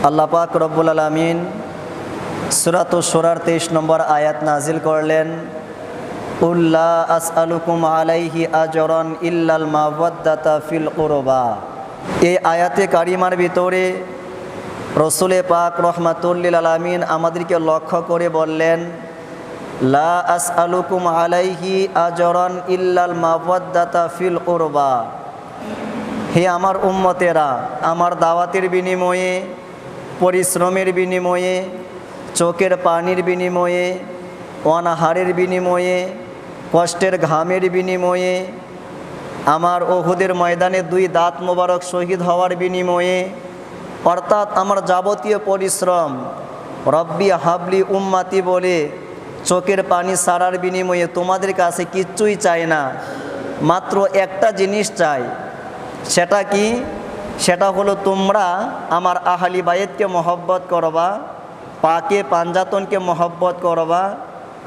আল্লাহ পাক রব্বুল আলামিন সূরাতুশ শূরার 23 নম্বর আয়াত নাজিল করলেন, উল্লা আসআলুকুম আলাইহি আজরান ইল্লাল মাওয়াদ্দাতা ফিল কুরবা। এই আয়াতে কারিমার ভিতরে রসুলে পাক রহমাতুল্লিল আলামিন আমাদেরকে লক্ষ্য করে বললেন, লা আসআলুকুম আলাইহি আজরান ইল্লাল মাওয়াদ্দাতা ফিল কুরবা। হে আমার উম্মতেরা, আমার দাওয়াতের বিনিময়ে, পরিশ্রমের বিনিময়ে, চোখের পানির বিনিময়ে, অনাহারের বিনিময়ে, কষ্টের ঘামের বিনিময়ে, আমার উহুদের ময়দানে 2 দাঁত মোবারক শহীদ হওয়ার বিনিময়ে, অর্থাৎ আমার যাবতীয় পরিশ্রম রব্বি হাবলি উম্মাতি বলে চোখের পানি সারার বিনিময়ে তোমাদের কাছে কিচ্ছুই চাই না, মাত্র একটা জিনিস চাই। সেটা কি? সেটা হলো তোমরা আমার আহলি বাইতকে মহব্বত করবা, পাকে পাঞ্জাতনকে মহব্বত করবা,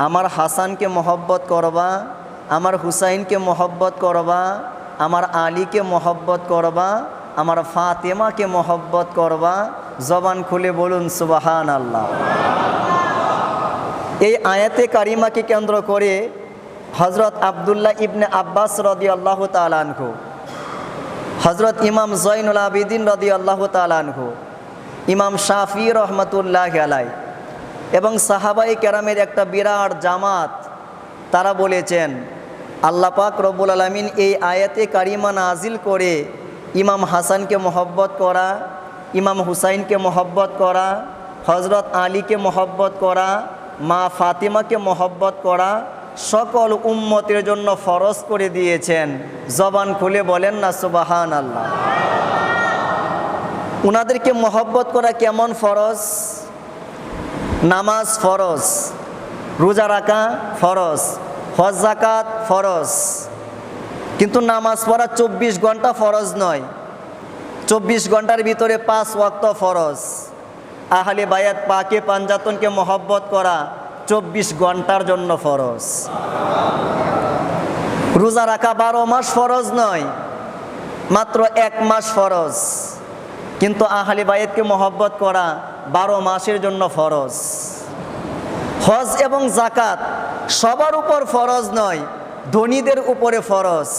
আমার হাসানকে মহব্বত করবা, আমার হুসাইনকে মহব্বত করবা, আমার আলীকে মহব্বত করবা, আমার ফাতেমাকে মহব্বত করবা। জবান খুলে বলুন সুবহানাল্লাহ। এই আয়াতে কারিমাকে কেন্দ্র করে হযরত আব্দুল্লাহ ইবনে আব্বাস রাদিয়াল্লাহু তাআলা আনহু, হযরত ইমাম জয়নুল আবিদিন রাদিয়াল্লাহু তাআলা আনহু, ইমাম শাফি রহমাতুল্লাহি আলাইহি এবং সাহাবায়ে কেরামের একটা বিরাট জামাত, তারা বলেছেন আল্লাহ পাক রব্বুল আলামিন এই আয়াতে কারিমা নাজিল করে ইমাম হাসানকে মহব্বত করা, ইমাম হুসাইনকে মহব্বত করা, হযরত আলীকে মহব্বত করা, মা ফাতিমাকে মহব্বত করা সকল উম্মতের জন্য ফরজ করে দিয়েছেন। জবান খুলে বলেন না সুবহানাল্লাহ। উনাদেরকে মহব্বত করা কেমন ফরজ? নামাজ ফরজ, রোজা রাখা ফরজ, হজ যাকাত ফরজ, কিন্তু নামাজ পড়া 24 ঘন্টা ফরজ নয়। 24 ঘন্টার ভিতরে 5 ওয়াক্ত ফরজ। আহলে বায়াত পাকে পাঞ্জাতনকে মহব্বত করা 24 ঘন্টার জন্য ফরজ। রোজা রাখা 12 মাস ফরজ নয়, মাত্র 1 মাস ফরজ, কিন্তু আহলে বায়াতকে মহব্বত করা 12 মাসের জন্য ফরজ। হজ এবং যাকাত সবার উপর ফরজ নয়, ধনীদের উপরে ফরজ।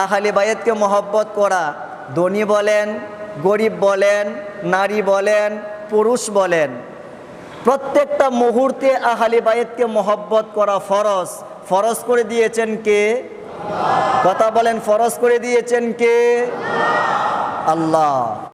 আহলে বায়াতকে মহব্বত করা ধনী বলেন, গরিব বলেন, নারী বলেন, পুরুষ বলেন, প্রত্যেকটা মুহূর্তে আহলে বায়াতকে মহব্বত করা ফরজ। ফরজ করে দিয়েছেন কে? কথা বলেন, ফরজ করে দিয়েছেন কে? আল্লাহ।